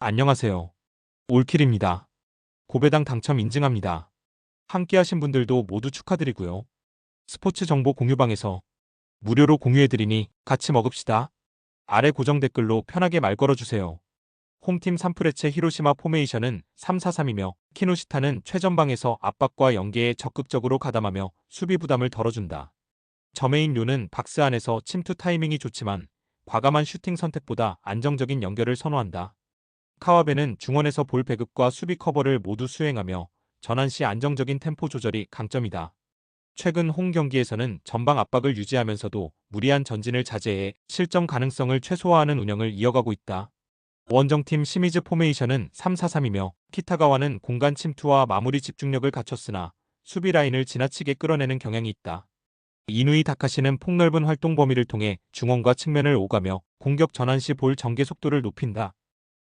안녕하세요. 올킬입니다. 고배당 당첨 인증합니다. 함께 하신 분들도 모두 축하드리고요. 스포츠 정보 공유방에서 무료로 공유해드리니 같이 먹읍시다. 아래 고정 댓글로 편하게 말 걸어주세요. 홈팀 산프레체 히로시마 포메이션은 3-4-3이며 키노시타는 최전방에서 압박과 연계에 적극적으로 가담하며 수비 부담을 덜어준다. 저메인 류는 박스 안에서 침투 타이밍이 좋지만 과감한 슈팅 선택보다 안정적인 연결을 선호한다. 카와베는 중원에서 볼 배급과 수비 커버를 모두 수행하며 전환 시 안정적인 템포 조절이 강점이다. 최근 홈 경기에서는 전방 압박을 유지하면서도 무리한 전진을 자제해 실점 가능성을 최소화하는 운영을 이어가고 있다. 원정팀 시미즈 포메이션은 3-4-3이며 키타가와는 공간 침투와 마무리 집중력을 갖췄으나 수비 라인을 지나치게 끌어내는 경향이 있다. 이누이 다카시는 폭넓은 활동 범위를 통해 중원과 측면을 오가며 공격 전환 시 볼 전개 속도를 높인다.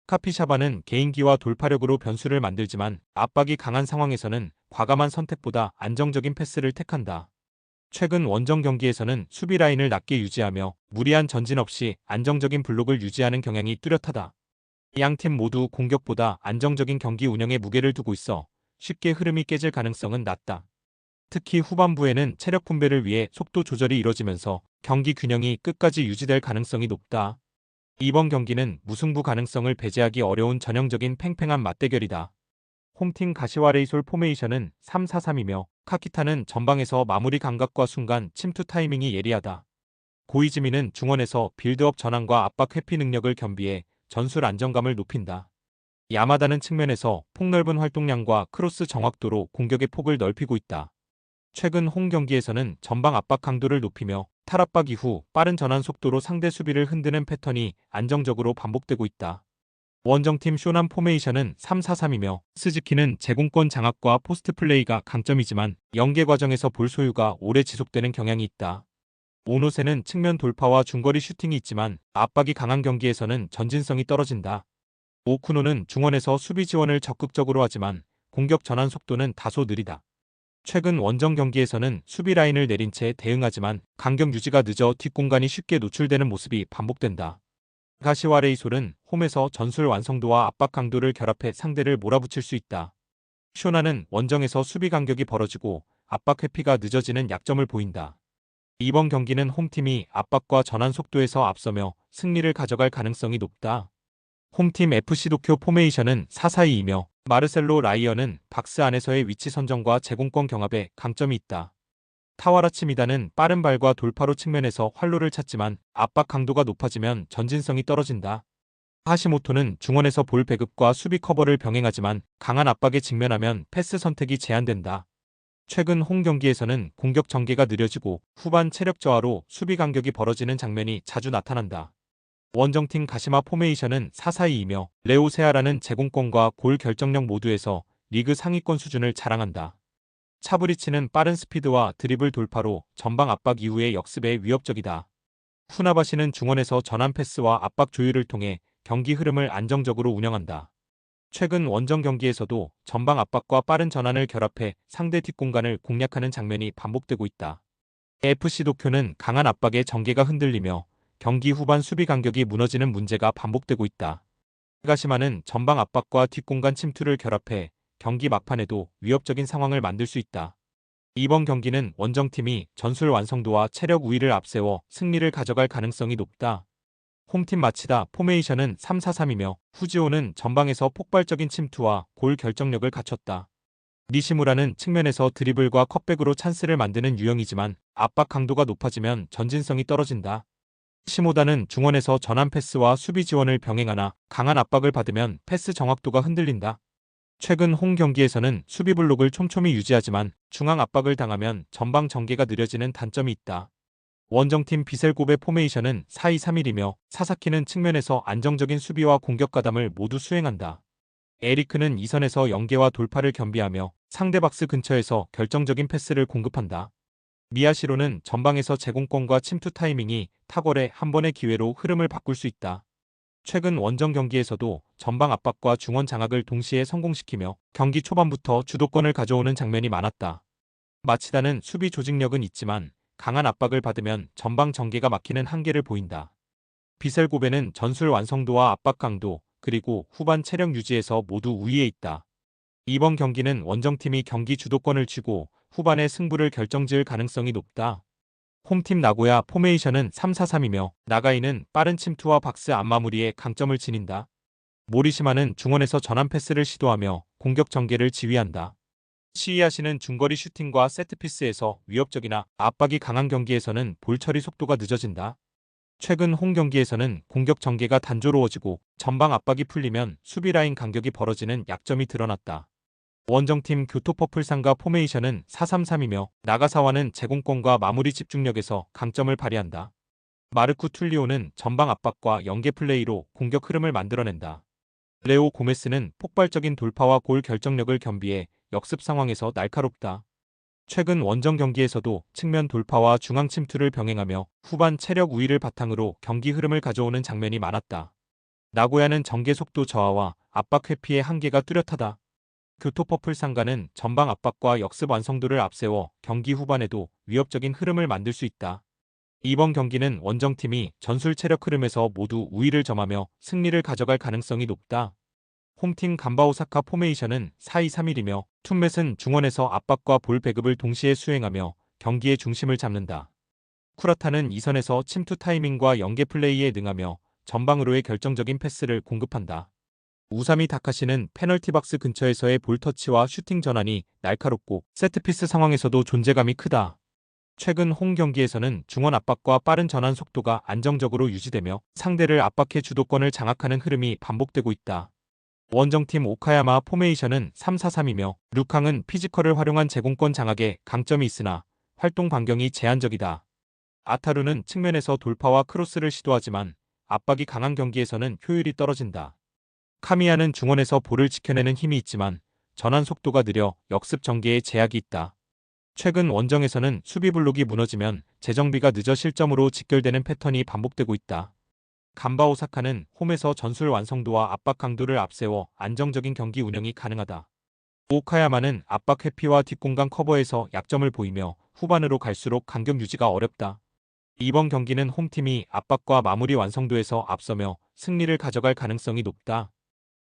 카피샤바는 개인기와 돌파력으로 변수를 만들지만 압박이 강한 상황에서는 과감한 선택보다 안정적인 패스를 택한다. 최근 원정 경기에서는 수비 라인을 낮게 유지하며 무리한 전진 없이 안정적인 블록을 유지하는 경향이 뚜렷하다. 양팀 모두 공격보다 안정적인 경기 운영에 무게를 두고 있어 쉽게 흐름이 깨질 가능성은 낮다. 특히 후반부에는 체력 분배를 위해 속도 조절이 이뤄지면서 경기 균형이 끝까지 유지될 가능성이 높다. 이번 경기는 무승부 가능성을 배제하기 어려운 전형적인 팽팽한 맞대결이다. 홈팀 가시와레이솔 포메이션은 3-4-3이며 카키타는 전방에서 마무리 감각과 순간 침투 타이밍이 예리하다. 고이즈미는 중원에서 빌드업 전환과 압박 회피 능력을 겸비해 전술 안정감을 높인다. 야마다는 측면에서 폭넓은 활동량과 크로스 정확도로 공격의 폭을 넓히고 있다. 최근 홈 경기에서는 전방 압박 강도를 높이며 탈압박 이후 빠른 전환 속도로 상대 수비를 흔드는 패턴이 안정적으로 반복되고 있다. 원정팀 쇼남 포메이션은 3-4-3이며 스즈키는 제공권 장악과 포스트 플레이가 강점이지만 연계 과정에서 볼 소유가 오래 지속되는 경향이 있다. 오노세는 측면 돌파와 중거리 슈팅이 있지만 압박이 강한 경기에서는 전진성이 떨어진다. 오쿠노는 중원에서 수비 지원을 적극적으로 하지만 공격 전환 속도는 다소 느리다. 최근 원정 경기에서는 수비 라인을 내린 채 대응하지만 간격 유지가 늦어 뒷공간이 쉽게 노출되는 모습이 반복된다. 가시와레이솔은 홈에서 전술 완성도와 압박 강도를 결합해 상대를 몰아붙일 수 있다. 쇼나는 원정에서 수비 간격이 벌어지고 압박 회피가 늦어지는 약점을 보인다. 이번 경기는 홈팀이 압박과 전환 속도에서 앞서며 승리를 가져갈 가능성이 높다. 홈팀 FC 도쿄 포메이션은 4-4-2이며 마르셀로 라이어는 박스 안에서의 위치 선정과 제공권 경합에 강점이 있다. 타와라치미다는 빠른 발과 돌파로 측면에서 활로를 찾지만 압박 강도가 높아지면 전진성이 떨어진다. 하시모토는 중원에서 볼 배급과 수비 커버를 병행하지만 강한 압박에 직면하면 패스 선택이 제한된다. 최근 홈 경기에서는 공격 전개가 느려지고 후반 체력 저하로 수비 간격이 벌어지는 장면이 자주 나타난다. 원정팀 가시마 포메이션은 4-4-2이며 레오세아라는 제공권과 골 결정력 모두에서 리그 상위권 수준을 자랑한다. 차브리치는 빠른 스피드와 드리블 돌파로 전방 압박 이후의 역습에 위협적이다. 후나바시는 중원에서 전환 패스와 압박 조율을 통해 경기 흐름을 안정적으로 운영한다. 최근 원정 경기에서도 전방 압박과 빠른 전환을 결합해 상대 뒷공간을 공략하는 장면이 반복되고 있다. FC 도쿄는 강한 압박에 전개가 흔들리며 경기 후반 수비 간격이 무너지는 문제가 반복되고 있다. 히가시마는 전방 압박과 뒷공간 침투를 결합해 경기 막판에도 위협적인 상황을 만들 수 있다. 이번 경기는 원정팀이 전술 완성도와 체력 우위를 앞세워 승리를 가져갈 가능성이 높다. 홈팀 마치다 포메이션은 3-4-3이며 후지오는 전방에서 폭발적인 침투와 골 결정력을 갖췄다. 니시무라는 측면에서 드리블과 컷백으로 찬스를 만드는 유형이지만 압박 강도가 높아지면 전진성이 떨어진다. 시모다는 중원에서 전환 패스와 수비 지원을 병행하나 강한 압박을 받으면 패스 정확도가 흔들린다. 최근 홈 경기에서는 수비 블록을 촘촘히 유지하지만 중앙 압박을 당하면 전방 전개가 느려지는 단점이 있다. 원정팀 비셀고베 포메이션은 4-2-3-1이며 사사키는 측면에서 안정적인 수비와 공격 가담을 모두 수행한다. 에리크는 이선에서 연계와 돌파를 겸비하며 상대 박스 근처에서 결정적인 패스를 공급한다. 미야시로는 전방에서 제공권과 침투 타이밍이 탁월해 한 번의 기회로 흐름을 바꿀 수 있다. 최근 원정 경기에서도 전방 압박과 중원 장악을 동시에 성공시키며 경기 초반부터 주도권을 가져오는 장면이 많았다. 마치다는 수비 조직력은 있지만 강한 압박을 받으면 전방 전개가 막히는 한계를 보인다. 비셀고베는 전술 완성도와 압박 강도, 그리고 후반 체력 유지에서 모두 우위에 있다. 이번 경기는 원정팀이 경기 주도권을 쥐고 후반에 승부를 결정지을 가능성이 높다. 홈팀 나고야 포메이션은 3-4-3이며 나가이는 빠른 침투와 박스 안마무리에 강점을 지닌다. 모리시마는 중원에서 전환 패스를 시도하며 공격 전개를 지휘한다. 시이아시는 중거리 슈팅과 세트피스에서 위협적이나 압박이 강한 경기에서는 볼 처리 속도가 늦어진다. 최근 홈 경기에서는 공격 전개가 단조로워지고 전방 압박이 풀리면 수비 라인 간격이 벌어지는 약점이 드러났다. 원정팀 교토퍼플상과 포메이션은 4-3-3이며 나가사와는 제공권과 마무리 집중력에서 강점을 발휘한다. 마르쿠 툴리오는 전방 압박과 연계 플레이로 공격 흐름을 만들어낸다. 레오 고메스는 폭발적인 돌파와 골 결정력을 겸비해 역습 상황에서 날카롭다. 최근 원정 경기에서도 측면 돌파와 중앙 침투를 병행하며 후반 체력 우위를 바탕으로 경기 흐름을 가져오는 장면이 많았다. 나고야는 전개 속도 저하와 압박 회피의 한계가 뚜렷하다. 교토퍼플 상가는 전방 압박과 역습 완성도를 앞세워 경기 후반에도 위협적인 흐름을 만들 수 있다. 이번 경기는 원정팀이 전술 체력 흐름에서 모두 우위를 점하며 승리를 가져갈 가능성이 높다. 홈팀 간바오사카 포메이션은 4-2-3-1이며 툰맷은 중원에서 압박과 볼 배급을 동시에 수행하며 경기의 중심을 잡는다. 쿠라타는 2선에서 침투 타이밍과 연계 플레이에 능하며 전방으로의 결정적인 패스를 공급한다. 우사미 다카시는 페널티 박스 근처에서의 볼터치와 슈팅 전환이 날카롭고 세트피스 상황에서도 존재감이 크다. 최근 홈 경기에서는 중원 압박과 빠른 전환 속도가 안정적으로 유지되며 상대를 압박해 주도권을 장악하는 흐름이 반복되고 있다. 원정팀 오카야마 포메이션은 3-4-3이며 류캉은 피지컬을 활용한 제공권 장악에 강점이 있으나 활동 반경이 제한적이다. 아타루는 측면에서 돌파와 크로스를 시도하지만 압박이 강한 경기에서는 효율이 떨어진다. 카미야는 중원에서 볼을 지켜내는 힘이 있지만 전환 속도가 느려 역습 전개에 제약이 있다. 최근 원정에서는 수비 블록이 무너지면 재정비가 늦어 실점으로 직결되는 패턴이 반복되고 있다. 간바 오사카는 홈에서 전술 완성도와 압박 강도를 앞세워 안정적인 경기 운영이 가능하다. 오카야마는 압박 회피와 뒷공간 커버에서 약점을 보이며 후반으로 갈수록 간격 유지가 어렵다. 이번 경기는 홈팀이 압박과 마무리 완성도에서 앞서며 승리를 가져갈 가능성이 높다.